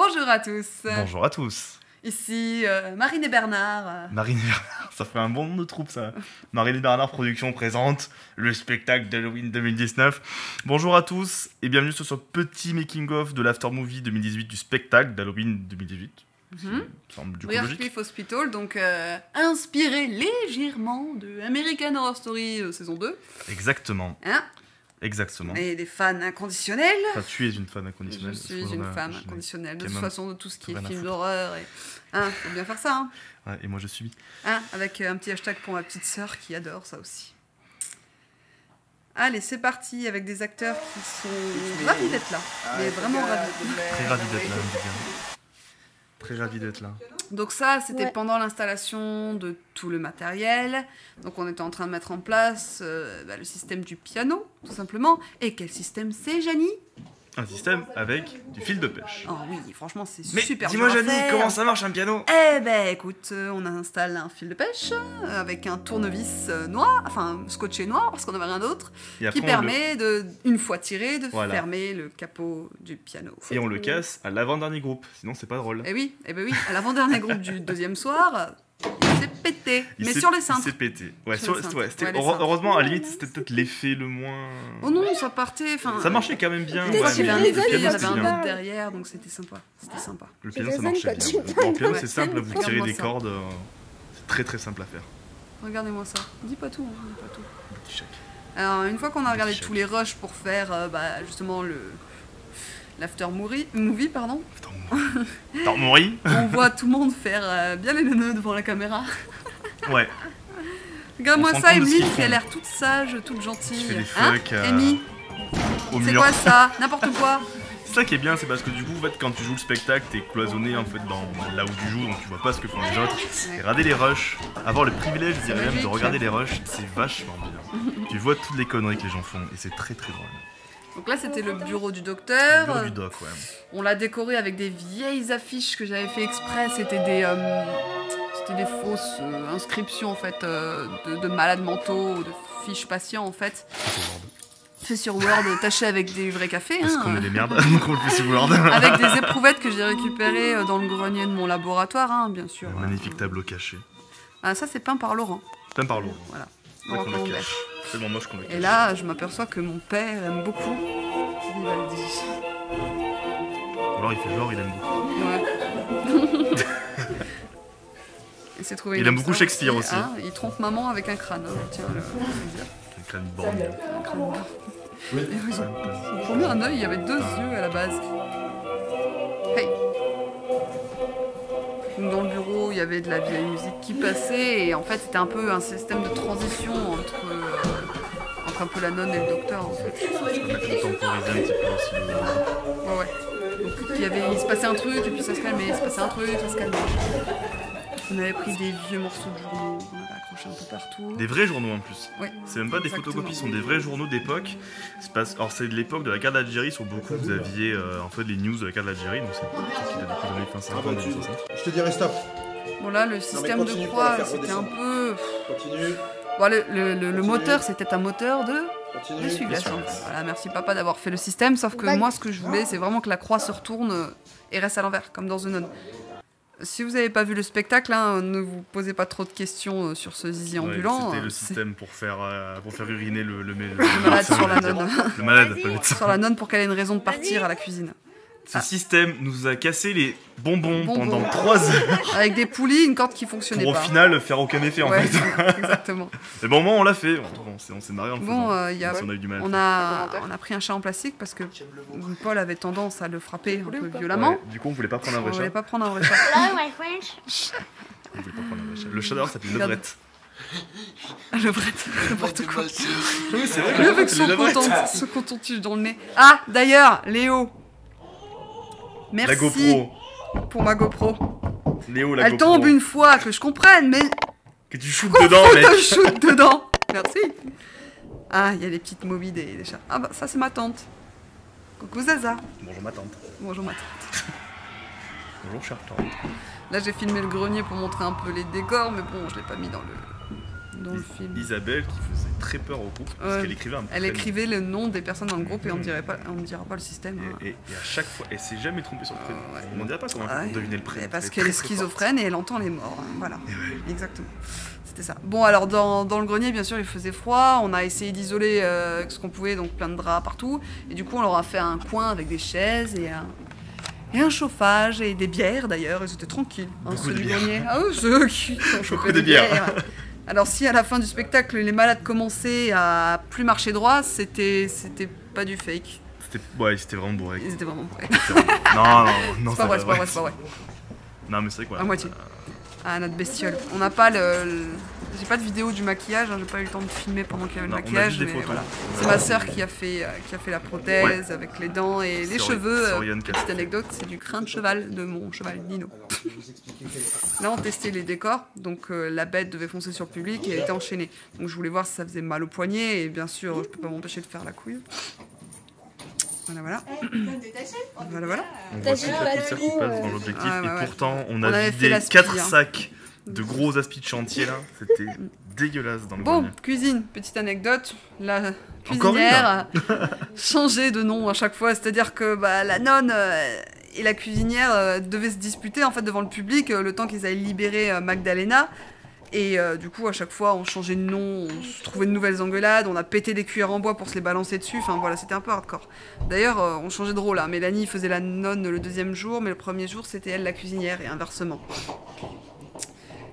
Bonjour à tous. Bonjour à tous. Ici Marine et Bernard. Marine et Bernard, ça fait un bon nom de troupe ça. Marine et Bernard Productions présente le spectacle d'Halloween 2019. Bonjour à tous et bienvenue sur ce petit making-of de l'After Movie 2018 du spectacle d'Halloween 2018. Briarcliff Hospital, donc inspiré légèrement de American Horror Story saison 2. Exactement. Hein? Exactement. Et des fans inconditionnels. Enfin, tu es une fan inconditionnelle. Je suis une femme inconditionnelle. De toute façon, de tout ce qui est film foutre. d'horreur. Et... Hein, faut bien faire ça. Hein. Ouais, et moi je suis. Hein, avec un petit hashtag pour ma petite sœur qui adore ça aussi. Allez, c'est parti avec des acteurs qui sont ravis d'être là. Mais vraiment ravis. Très ravi d'être là, très ravi d'être là. Donc ça, c'était pendant l'installation de tout le matériel. Donc on était en train de mettre en place le système du piano, tout simplement. Et quel système c'est, Janie? Un système avec du fil de pêche. Oh oui, franchement, c'est Mais super dis-moi dur à Janie, faire. comment ça marche un piano? Eh ben écoute, on installe un fil de pêche avec un tournevis noir, enfin scotché noir parce qu'on n'avait rien d'autre, qui permet de, une fois tiré, de fermer le capot du piano. Et on le casse à l'avant-dernier groupe, sinon c'est pas drôle. Eh oui, à l'avant-dernier groupe du deuxième soir, il s'est pété, mais sur les cintres. Il s'est pété. Ouais, les heureusement, à la limite, c'était peut-être l'effet le moins... Oh non, ça partait... Ça marchait quand même bien. Il y avait un effet, il y avait un autre derrière, donc c'était sympa. Le piano, ça marchait bien. Le piano, c'est simple, vous tirez des cordes, c'est très très simple à faire. Regardez-moi ça. Dis pas tout, hein, dis pas tout. Petit chèque. Alors, une fois qu'on a regardé tous les rushs pour faire justement l'after movie, pardon. After movie. On voit tout le monde faire bien les nœuds devant la caméra. Ouais. Regarde-moi ça, Emily qui a l'air toute sage, toute gentille. Qui fait des fucks Amy, au mur. c'est quoi ça? N'importe quoi. C'est ça qui est bien, c'est parce que du coup, en fait, quand tu joues le spectacle, t'es cloisonné en fait dans là où tu joues, donc tu vois pas ce que font les autres. Et regarder les rushs, avoir le privilège, je dirais même, de regarder les rushs, c'est vachement bien. Tu vois toutes les conneries que les gens font, et c'est très très drôle. Donc là, c'était le bureau du docteur. Le bureau du doc, ouais. On l'a décoré avec des vieilles affiches que j'avais fait exprès. C'était des fausses inscriptions en fait de malades mentaux, de fiches patients en fait. Fait sur Word, taché avec des vrais cafés. Parce qu'on est des merdes, donc on le fait sur Word. Avec des éprouvettes que j'ai récupérées dans le grenier de mon laboratoire, hein, bien sûr. Un magnifique tableau caché. Ah, ça, c'est peint par Laurent. Peint par Laurent. Voilà. Laurent Colomber. C'est tellement moche qu'on le cache. Et là, je m'aperçois que mon père aime beaucoup Vivaldi. Alors il fait genre, il aime beaucoup. Ouais. Il aime beaucoup Shakespeare aussi. Ah, il trompe maman avec un crâne. Hein. Tiens, un crâne borgne. Un crâne borgne. Oui. Pour moi, un œil, il y avait 2 yeux à la base. Hey. Dans le bureau, il y avait de la vieille musique qui passait et en fait, c'était un peu un système de transition entre un peu la nonne et le docteur en fait. Je peux mettre le temporiser un petit peu aussi. Ouais. Donc il se passait un truc et puis ça se calmait, il se passait un truc, ça se calmait. On avait pris des vieux morceaux de journaux, on avait accroché un peu partout. Des vrais journaux en plus. Oui. C'est même pas des photocopies, ce sont des vrais journaux d'époque. Alors c'est de l'époque de la guerre d'Algérie, sur beaucoup vous aviez en fait les news de la guerre d'Algérie, donc c'est quelque chose qui date depuis les années fin 50, début 60. Je te dirai stop. Bon là le système de croix c'était un peu... Continue. Bon, le moteur c'était un moteur de... Continue. L'essuie-glace. Voilà, merci papa d'avoir fait le système, sauf que moi ce que je voulais c'est vraiment que la croix se retourne et reste à l'envers, comme dans The Nun. Si vous n'avez pas vu le spectacle, hein, ne vous posez pas trop de questions sur ce zizi ambulant. C'était le système pour faire uriner le malade sur la nonne. Le malade, pas le médecin. Sur la nonne pour qu'elle ait une raison de partir à la cuisine. Ce système nous a cassé les bonbons pendant 3 heures. Avec des poulies, une corde qui fonctionnait pas. Pour au final faire aucun effet en fait. Exactement. Mais bon, on l'a fait. On s'est marré en le faisant. On a eu du mal. On a pris un chat en plastique parce que Paul avait tendance à le frapper un peu violemment. Ouais, du coup, on voulait pas prendre un vrai chat. On voulait pas prendre un vrai chat. On voulait pas prendre un vrai chat. Le chat d'or s'appelle Levrette. Levrette, n'importe quoi. Oui, c'est vrai. Avec son coton-tige dans le nez. Ah, d'ailleurs, Léo. Merci. La GoPro. Pour ma GoPro. Léo, la Elle GoPro. tombe une fois, que je comprenne, mais... Que tu shootes dedans, mec. Que je shoote dedans. Merci. Ah, il y a des petites mobiles des chats. Ah bah, ça c'est ma tante. Coucou Zaza. Bonjour ma tante. Bonjour ma tante. Bonjour chère tante. Là j'ai filmé le grenier pour montrer un peu les décors, mais bon, je l'ai pas mis dans le film. Isabelle qui faisait très peur au groupe parce qu'elle écrivait un Elle prénom. écrivait le nom des personnes dans le groupe et on ne dira pas le système. Et à chaque fois, elle s'est jamais trompée sur le prénom. Ouais. On ne dirait pas comment elle fait pour deviner le prénom. Parce Elle qu'elle est très, très schizophrène et elle entend les morts. Voilà, ouais. exactement. C'était ça. Bon, alors dans le grenier, bien sûr, il faisait froid. On a essayé d'isoler ce qu'on pouvait, donc plein de draps partout. Et du coup, on leur a fait un coin avec des chaises et un chauffage et des bières d'ailleurs. Et c'était tranquille, ceux du grenier. Ah oui, ceux qui ont chopé des bières. Alors si à la fin du spectacle, les malades commençaient à plus marcher droit, c'était pas du fake. C'était vraiment bourré. Ils étaient vraiment bourrés. Non, c'est pas vrai. Non, mais c'est vrai quoi. À moitié. Ah, notre bestiole. On n'a pas j'ai pas de vidéo du maquillage, j'ai pas eu le temps de filmer pendant qu'il y avait le maquillage. On a juste des photos. Voilà. C'est ma sœur qui a fait la prothèse avec les dents et les cheveux. Petite anecdote, c'est du crin de cheval de mon cheval Nino. Là, on testait les décors, donc la bête devait foncer sur le public et elle était enchaînée. Donc je voulais voir si ça faisait mal au poignet et bien sûr, je peux pas m'empêcher de faire la couille. Voilà. Voilà. On voit toute la poussière qui passe dans l'objectif et pourtant on a avait vidé fait 4 sacs de gros aspi de chantier là. C'était dégueulasse dans le grenier. Bon, cuisine, petite anecdote. La cuisinière a changé de nom à chaque fois, c'est-à-dire que la nonne et la cuisinière devaient se disputer en fait devant le public le temps qu'ils aillent libérer Magdalena. Et du coup, à chaque fois, on changeait de nom, on se trouvait de nouvelles engueulades, on a pété des cuillères en bois pour se les balancer dessus. Enfin voilà, c'était un peu hardcore. D'ailleurs, on changeait de rôle. Hein. Mélanie faisait la nonne le deuxième jour, mais le premier jour, c'était elle la cuisinière et inversement.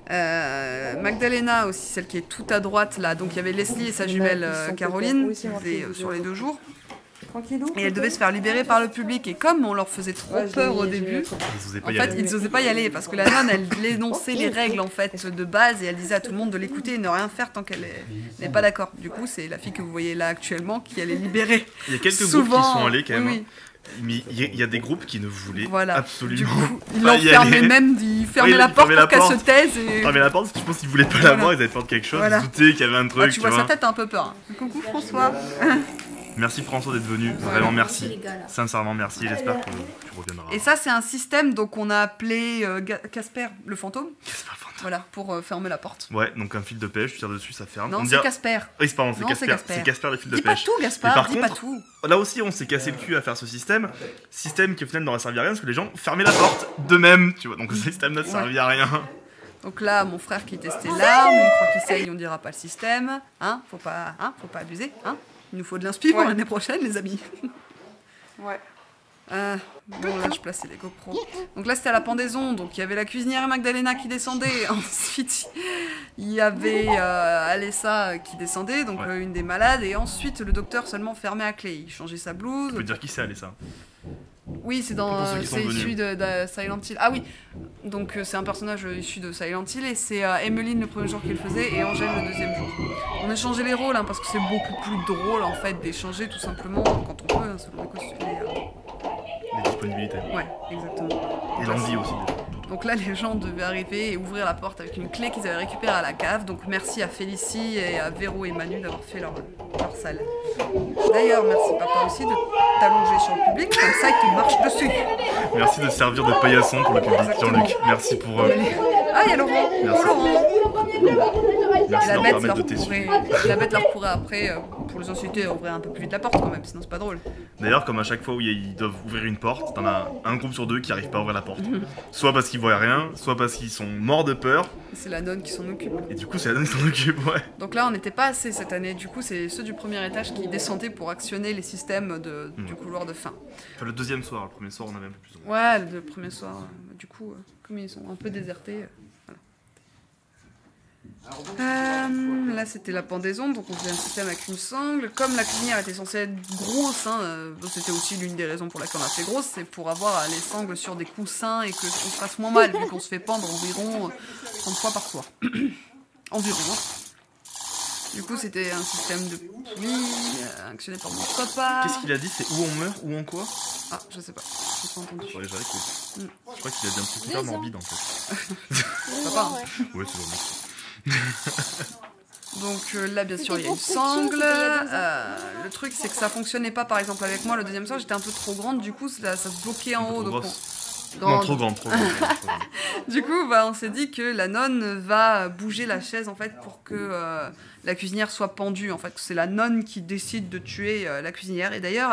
Magdalena aussi, celle qui est tout à droite là. Donc il y avait Leslie et sa jumelle Caroline qui faisaient sur les 2 jours. Et elle devait se faire libérer par le public. Et comme on leur faisait trop peur au début, ils n'osaient pas y aller parce que la nonne, elle énonçait les règles en fait de base et elle disait à tout le monde de l'écouter et ne rien faire tant qu'elle n'est pas d'accord. Du coup, c'est la fille que vous voyez là actuellement qui allait libérer. Il y a quelques groupes qui sont allés quand même. Oui. Mais il y a des groupes qui ne voulaient absolument coup, ils l'enfermaient même, ils fermaient la porte pour qu'elle se taise. Ils fermaient la porte parce que je pense qu'ils voulaient pas la voir, ils avaient peur de quelque chose, ils doutaient qu'il y avait un truc. Tu vois sa tête, t'as un peu peur. Coucou François. Merci François d'être venu, vraiment merci. Sincèrement merci, j'espère que tu reviendras. Et ça c'est un système donc on a appelé Casper le fantôme. Voilà, pour fermer la porte. Ouais, donc un fil de pêche, tu tires dessus, ça ferme. Non, c'est Casper. Oui, pardon, c'est Casper. C'est Casper le fil de pêche. Dis pas tout, Gaspard, dis pas tout. Là aussi, on s'est cassé le cul à faire ce système. Système qui au final n'aurait servi à rien parce que les gens fermaient la porte d'eux-mêmes, tu vois. Donc ce système n'a servi à rien. Donc là, mon frère qui testait l'arme, il croit qu'il sait, on dira pas le système. Hein, faut pas abuser, hein. Il nous faut de l'inspi pour l'année prochaine, les amis. Ouais. Bon, là, je plaçais les GoPros. Donc là, c'était à la pendaison. Donc, il y avait la cuisinière et Magdalena qui descendaient. Ensuite, il y avait Alessa qui descendait, donc une des malades. Et ensuite, le docteur seulement fermait à clé. Il changeait sa blouse. Tu peux dire qui c'est Alessa? Oui, c'est issu de Silent Hill. Ah oui, donc c'est un personnage issu de Silent Hill et c'est Emmeline le premier jour qu'il faisait et Angèle le deuxième jour. On a changé les rôles parce que c'est beaucoup plus drôle en fait d'échanger tout simplement quand on peut, selon les costumes. Les disponibilités. Ouais, exactement. Et l'envie aussi. Donc là, les gens devaient arriver et ouvrir la porte avec une clé qu'ils avaient récupérée à la cave. Donc merci à Félicie et à Véro et Manu d'avoir fait leur salle. D'ailleurs, merci papa aussi de t'allonger sur le public, comme ça il te marche dessus. Merci de servir de paillasson pour le public, Jean-Luc. Merci pour... Ah, il y a Laurent. Merci. Merci la de bête permettre de t'essuyer. La bête leur pourrait après, pour les inciter à ouvrir un peu plus vite la porte quand même, sinon c'est pas drôle. D'ailleurs, comme à chaque fois où ils doivent ouvrir une porte, t'en as un groupe sur 2 qui arrive pas à ouvrir la porte. Soit parce qu'ils voient rien, soit parce qu'ils sont morts de peur. C'est la nonne qui s'en occupe. Et du coup, c'est la nonne qui s'en occupe, ouais. Donc là, on n'était pas assez cette année. Du coup, c'est ceux du premier étage qui descendaient pour actionner les systèmes du couloir de fin. Enfin, le deuxième soir, le premier soir, on avait un peu plus. Ouais, le premier soir. Du coup, comme ils sont un peu désertés. Là c'était la pendaison, donc on faisait un système avec une sangle. Comme la cuisinière était censée être grosse, c'était aussi l'une des raisons pour laquelle on a fait grosse, c'est pour avoir les sangles sur des coussins et qu'on se fasse moins mal, vu qu'on se fait pendre environ 30 fois par soir. Environ. Du coup c'était un système de poulie actionné par mon papa. Qu'est-ce qu'il a dit? C'est où on meurt? Où on quoi? Ah, je sais pas, j'ai pas entendu. Ouais, je crois qu'il a dit un truc super morbide en fait. Papa. Ouais, c'est vraiment. Donc là bien sûr il y a une sangle. Le truc c'est que ça fonctionnait pas par exemple avec moi le deuxième soir, j'étais un peu trop grande, du coup ça se bloquait en haut. Donc Non, trop grande. Du coup, bah, on s'est dit que la nonne va bouger la chaise en fait pour que la cuisinière soit pendue. En fait, c'est la nonne qui décide de tuer la cuisinière. Et d'ailleurs,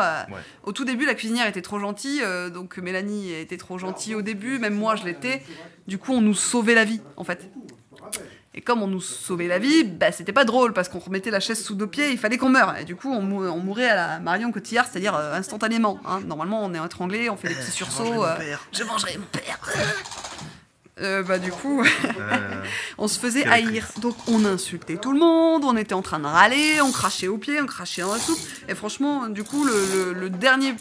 au tout début, la cuisinière était trop gentille, donc Mélanie était trop gentille au début, même moi je l'étais. Du coup, on nous sauvait la vie en fait. Et comme on nous sauvait la vie, bah, c'était pas drôle parce qu'on remettait la chaise sous nos pieds, il fallait qu'on meure. Et du coup, on mourait à la Marion Cotillard, c'est-à-dire instantanément. Hein. Normalement, on est étranglé, on fait des petits sursauts. Je mangerai mon père. Bah du coup, on se faisait haïr. Donc on insultait tout le monde, on était en train de râler, on crachait aux pieds, on crachait dans la soupe. Et franchement, du coup, le dernier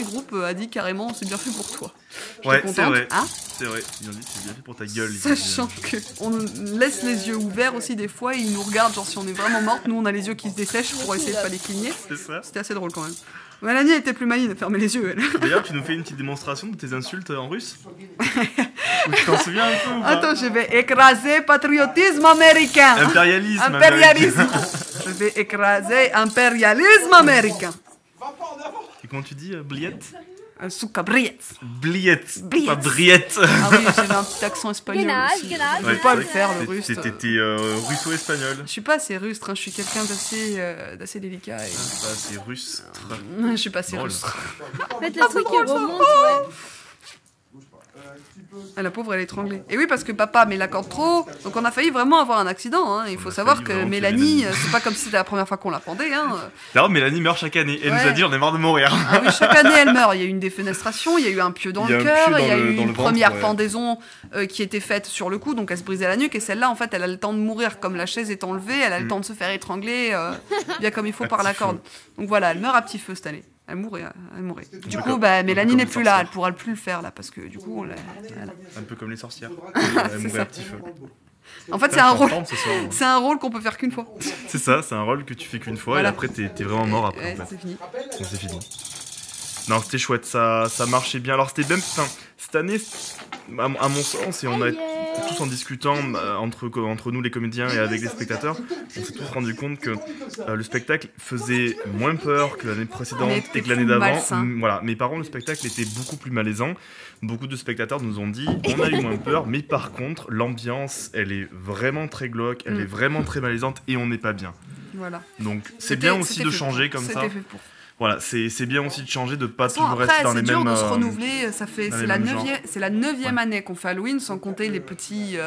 groupe a dit carrément, c'est bien fait pour toi. Ouais, c'est vrai. Hein, c'est vrai. Ils ont dit, c'est bien fait pour ta gueule. Sachant qu'on laisse les yeux ouverts aussi des fois, et ils nous regardent, genre si on est vraiment morte, nous on a les yeux qui se dessèchent pour essayer de pas les cligner. C'est ça. C'était assez drôle quand même. Mélanie était plus maligne, fermez les yeux, elle. D'ailleurs, tu nous fais une petite démonstration de tes insultes en russe. Tu t'en souviens un peu ou pas? Attends, je vais écraser patriotisme américain. Impérialisme. Je vais écraser impérialisme américain. Et comment tu dis, bliette? Souka briette. Bliette. Pas briette. Ah oui, j'ai un petit accent espagnol aussi. Je peux pas le faire, le russe. T'étais russo-espagnol. Je suis pas assez rustre, hein. Je suis quelqu'un d'assez délicat. Et... Pas assez rustre. Je suis pas assez rustre. Faites le truc qui remonte, ouais. Ah, la pauvre, elle est étranglée. Et oui, parce que papa met la corde trop, donc on a failli vraiment avoir un accident. Hein. Il faut savoir que Mélanie, c'est pas comme si c'était la première fois qu'on la pendait. Hein. D'ailleurs, Mélanie meurt chaque année. Elle nous a dit on est marre de mourir. Ah oui, chaque année elle meurt. Il y a eu une défenestration, il y a eu un pieu dans le cœur, il y a eu une première pendaison qui était faite sur le cou, donc elle se brisait la nuque. Et celle-là, en fait, elle a le temps de mourir. Comme la chaise est enlevée, elle a le temps de se faire étrangler bien comme il faut par la corde. Donc voilà, elle meurt à petit feu cette année. Elle mourrait. Du coup, bah, Mélanie n'est plus là, elle pourra plus le faire là, parce que du coup, un peu comme les sorcières. Elle mourrait à petit feu. En fait, c'est un rôle qu'on peut faire qu'une fois. C'est ça, c'est un rôle que tu fais qu'une fois, voilà. Et après t'es vraiment mort après. Ouais, c'est fini. C'est fini. Non, c'était chouette, ça marchait bien. Alors c'était même, cette année, à mon sens, et on a tous en discutant entre nous les comédiens et avec les spectateurs, on s'est tous rendu compte que le spectacle faisait moins peur que l'année précédente et que l'année d'avant. Voilà, mais par contre le spectacle était beaucoup plus malaisant. Beaucoup de spectateurs nous ont dit on a eu moins peur, mais par contre l'ambiance elle est vraiment très glauque, elle est vraiment très malaisante et on n'est pas bien. Voilà. Donc c'est bien aussi de changer comme ça. Voilà, c'est bien aussi de changer, de pas toujours rester dans les mêmes... C'est dur de se renouveler, c'est la 9e année qu'on fait Halloween, sans compter les petites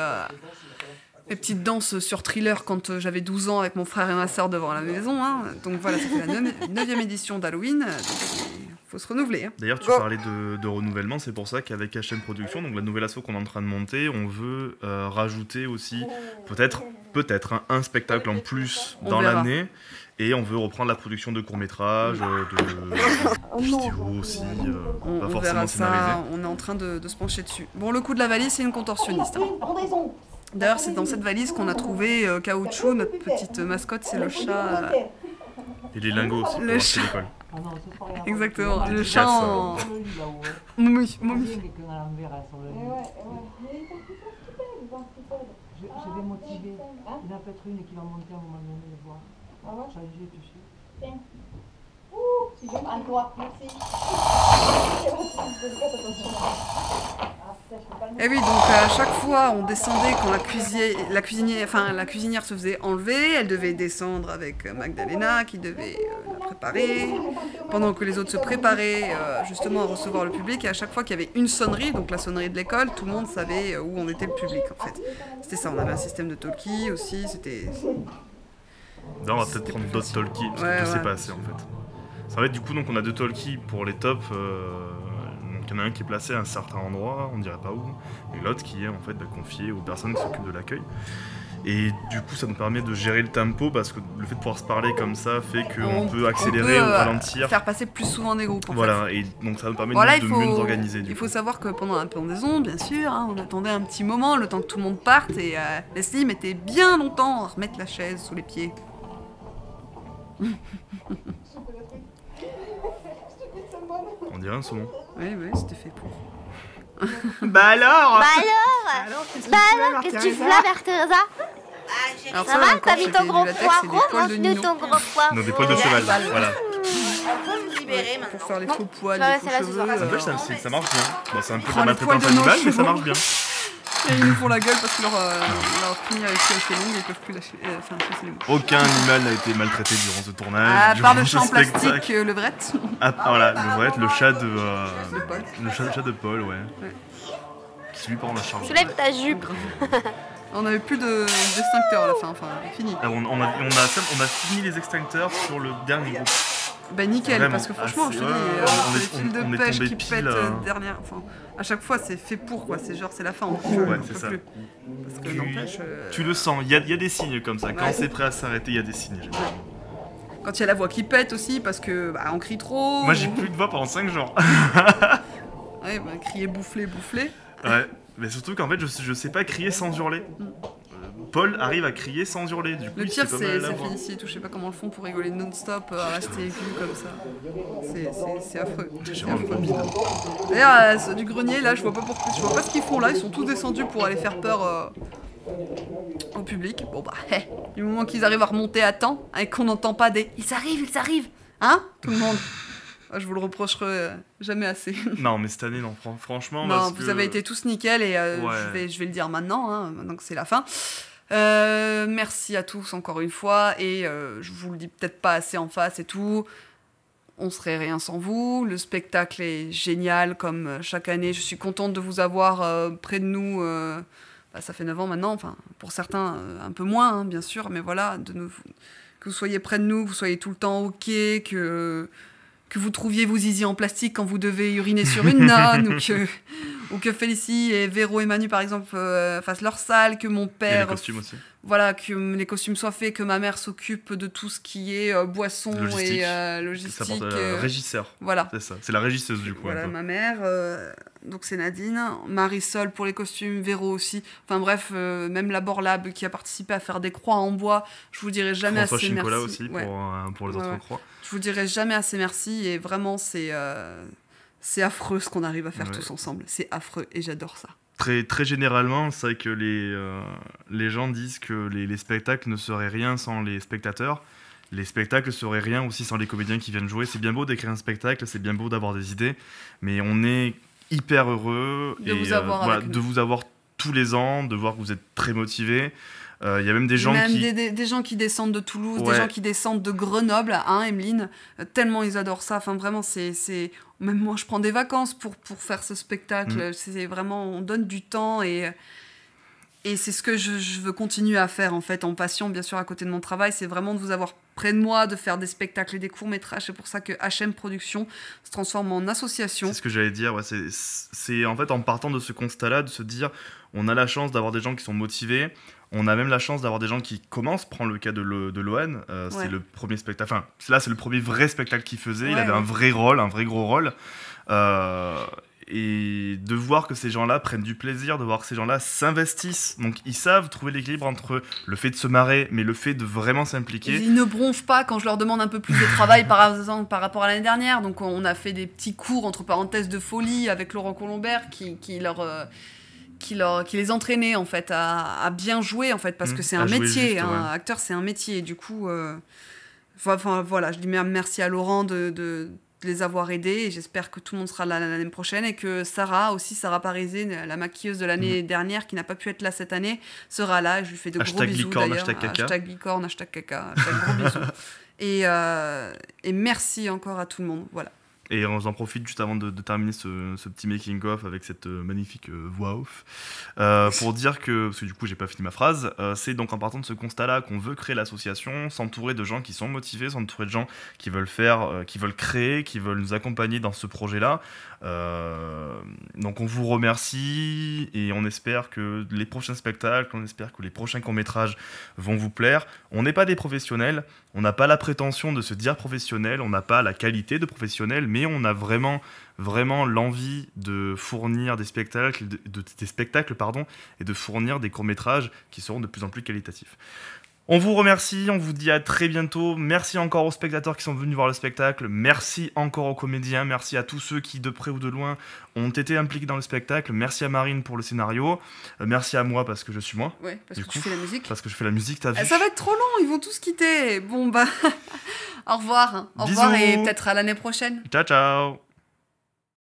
danses sur Thriller quand j'avais 12 ans avec mon frère et ma soeur devant la maison. Hein. Donc voilà, c'était la 9e édition d'Halloween. Il faut se renouveler. Hein. D'ailleurs, tu parlais de renouvellement, c'est pour ça qu'avec HM Productions, donc la nouvelle asso qu'on est en train de monter, on veut rajouter aussi peut-être un spectacle en plus dans l'année. Et on veut reprendre la production de courts-métrages, de vidéos aussi, pas forcément scénarisées. On est en train de se pencher dessus. Bon, le coup de la valise, c'est une contorsionniste. Hein. D'ailleurs, c'est dans cette valise qu'on a trouvé Caoutchouc, notre petite mascotte, c'est le chat. Et les lingots aussi, pour acheter l'école. Exactement, le chat en... Momie. Je vais motiver. Il y en a peut-être une qui va monter à un moment donné et voir. Changer, tu sais. Tiens. Ouh, c'est bien. Encore, merci. Et oui, donc à chaque fois, on descendait quand la cuisinière se faisait enlever. Elle devait descendre avec Magdalena qui devait la préparer. Pendant que les autres se préparaient justement à recevoir le public. Et à chaque fois qu'il y avait une sonnerie, donc la sonnerie de l'école, tout le monde savait où on était le public en fait. C'était ça, on avait un système de talkie aussi, c'était... Là, on va peut-être prendre d'autres talkies, parce que je sais pas assez en fait. Ça va être du coup, donc on a 2 talkies pour les tops. Donc il y en a un qui est placé à un certain endroit, on dirait pas où, et l'autre qui est en fait confié aux personnes qui s'occupent de l'accueil. Et du coup, ça nous permet de gérer le tempo parce que le fait de pouvoir se parler comme ça fait qu'on peut accélérer ou ralentir. Faire passer plus souvent des groupes. Voilà, et donc ça nous permet de mieux nous organiser. Il faut savoir que pendant la pendaison, bien sûr, hein, on attendait un petit moment, le temps que tout le monde parte, et Leslie mettait bien longtemps à remettre la chaise sous les pieds. On dirait un saumon. Oui, c'était fait pour. Bah alors qu'est-ce que tu fais là, Mère Teresa? Alors ça va, t'as mis ton gros poireau, mange-nous ton gros poireau. Nos épaules de cheval, voilà. On peut me libérer. pour faire les faux poils, Ouais, les faux celle-là, ce cheveux. soir. Ça marche bien. Bon, c'est un peu de Prends la les poils maltraitance de nos animale, mais ça chevaux. marche bien. Et ils nous font la gueule parce que leur crinière est assez longue et ils peuvent plus lâcher, chasser les mouches. Aucun animal n'a été maltraité durant ce tournage. À part le durant chat en ce spectacle. plastique, le Vrette. Ah, voilà, le chat de. Paul. Le chat de Paul, ouais. Qui lui prend la charge. Soulève ta jupe. On n'avait plus d'extincteurs à la fin, enfin fini. Ah, on a fini les extincteurs sur le dernier groupe. Bah nickel, Vraiment. parce que franchement, je te dis, on les est fils de tombé pêche qui pile, pètent dernière, enfin, à chaque fois c'est fait pour quoi, c'est genre c'est la fin, on Ouais, peut c'est ça. plus. Parce que n'empêche, Tu le sens, il y a des signes comme ça. Quand Ouais. c'est prêt à s'arrêter, il y a des signes. quand il y a la voix qui pète aussi, parce que bah, on crie trop. Moi, j'ai plus de voix pendant 5 jours. Ouais, bah, crier, bouffer. Ouais, mais surtout qu'en fait, je sais pas crier sans hurler. Paul arrive à crier sans hurler. Du coup, Le il pire, fait pas mal à la c'est voix. Félicie et tout, je sais pas comment ils font pour rigoler non-stop, à rester aigu comme ça. C'est affreux. C'est affreux. D'ailleurs, ceux du grenier, là, je vois pas ce qu'ils font là, ils sont tous descendus pour aller faire peur au public. Bon bah, du moment qu'ils arrivent à remonter à temps, et qu'on n'entend pas des « Ils arrivent !» Hein, tout le monde. Je vous le reprocherai jamais assez. Non, mais cette année, non, franchement. Non, parce vous que... avez été tous nickel et Ouais. je vais le dire maintenant, hein, maintenant que c'est la fin. Merci à tous encore une fois et je vous le dis peut-être pas assez en face et tout. On serait rien sans vous. Le spectacle est génial comme chaque année. Je suis contente de vous avoir près de nous. Bah, ça fait 9 ans maintenant, enfin pour certains un peu moins hein, bien sûr, mais voilà, que vous soyez près de nous, que vous soyez tout le temps ok, que vous trouviez vos zizi en plastique quand vous devez uriner sur une nonne, ou que Félicie et Véro et Manu, par exemple, fassent leur salle, que mon Et père... les costumes aussi. Voilà, que les costumes soient faits, que ma mère s'occupe de tout ce qui est boisson Logistique. et logistique. Régisseur. Voilà. C'est ça, c'est la régisseuse du coup. Voilà, un peu. ma mère, donc c'est Nadine, Marisol pour les costumes, Véro aussi. Enfin bref, même la Borlab qui a participé à faire des croix en bois, je vous dirai jamais François assez Chincola merci. aussi Ouais. pour les Ouais, autres ouais. croix. Je vous dirai jamais assez merci et vraiment c'est affreux ce qu'on arrive à faire Ouais. tous ensemble. C'est affreux et j'adore ça. Très généralement, c'est vrai que les gens disent que les spectacles ne seraient rien sans les spectateurs. Les spectacles seraient rien aussi sans les comédiens qui viennent jouer. C'est bien beau d'écrire un spectacle, c'est bien beau d'avoir des idées, mais on est hyper heureux De vous avoir avec nous. de vous avoir tous les ans, de voir que vous êtes très motivés. Il y a même des gens qui... des gens qui descendent de Toulouse, Ouais. des gens qui descendent de Grenoble, hein, Emeline, tellement ils adorent ça. Enfin, vraiment, c'est... Même moi, je prends des vacances pour faire ce spectacle. C'est vraiment... On donne du temps et c'est ce que je veux continuer à faire, en fait, en passion, bien sûr, à côté de mon travail. C'est vraiment de vous avoir près de moi, de faire des spectacles et des courts-métrages. C'est pour ça que HM Productions se transforme en association. C'est ce que j'allais dire. Ouais, c'est en fait en partant de ce constat-là, de se dire on a la chance d'avoir des gens qui sont motivés. On a même la chance d'avoir des gens qui commencent. Prends le cas de Lohan. Ouais. C'est le premier spectacle. Enfin, là, c'est le premier vrai spectacle qu'il faisait. Il Ouais, avait ouais. un vrai rôle, un vrai gros rôle. Et de voir que ces gens-là prennent du plaisir, de voir que ces gens-là s'investissent. Donc, ils savent trouver l'équilibre entre le fait de se marrer, mais le fait de vraiment s'impliquer. Ils ne bronchent pas quand je leur demande un peu plus de travail par exemple par rapport à l'année dernière. Donc on a fait des petits cours entre parenthèses de folie avec Laurent Colombert qui les entraînait en fait à bien jouer en fait parce que c'est à un jouer métier. juste, Un ouais. acteur c'est un métier. Et du coup, enfin voilà, je dis merci à Laurent de les avoir aidés et j'espère que tout le monde sera là l'année prochaine et que Sarah Parisé, la maquilleuse de l'année dernière qui n'a pas pu être là cette année, sera là. Je lui fais de gros bisous licorne, d'ailleurs. hashtag Licorne, hashtag caca, hashtag gros bisous. Et merci encore à tout le monde. Voilà. Et on en profite juste avant de terminer ce petit making-of avec cette magnifique voix off pour dire que, parce que du coup j'ai pas fini ma phrase, c'est donc en partant de ce constat-là qu'on veut créer l'association, s'entourer de gens qui sont motivés, s'entourer de gens qui veulent faire, qui veulent créer, qui veulent nous accompagner dans ce projet-là. Donc on vous remercie et on espère que les prochains spectacles, on espère que les prochains courts-métrages vont vous plaire. On n'est pas des professionnels, on n'a pas la prétention de se dire professionnel, on n'a pas la qualité de professionnel, mais on a vraiment l'envie de fournir des spectacles, et de fournir des courts-métrages qui seront de plus en plus qualitatifs. On vous remercie, on vous dit à très bientôt. Merci encore aux spectateurs qui sont venus voir le spectacle. Merci encore aux comédiens. Merci à tous ceux qui, de près ou de loin, ont été impliqués dans le spectacle. Merci à Marine pour le scénario. Merci à moi parce que je suis moi. Ouais, parce que tu fais la musique. Parce que je fais la musique, t'as vu. Ça va être trop long, ils vont tous quitter. Bon, bah, au revoir. Au revoir et peut-être à l'année prochaine. Ciao, ciao.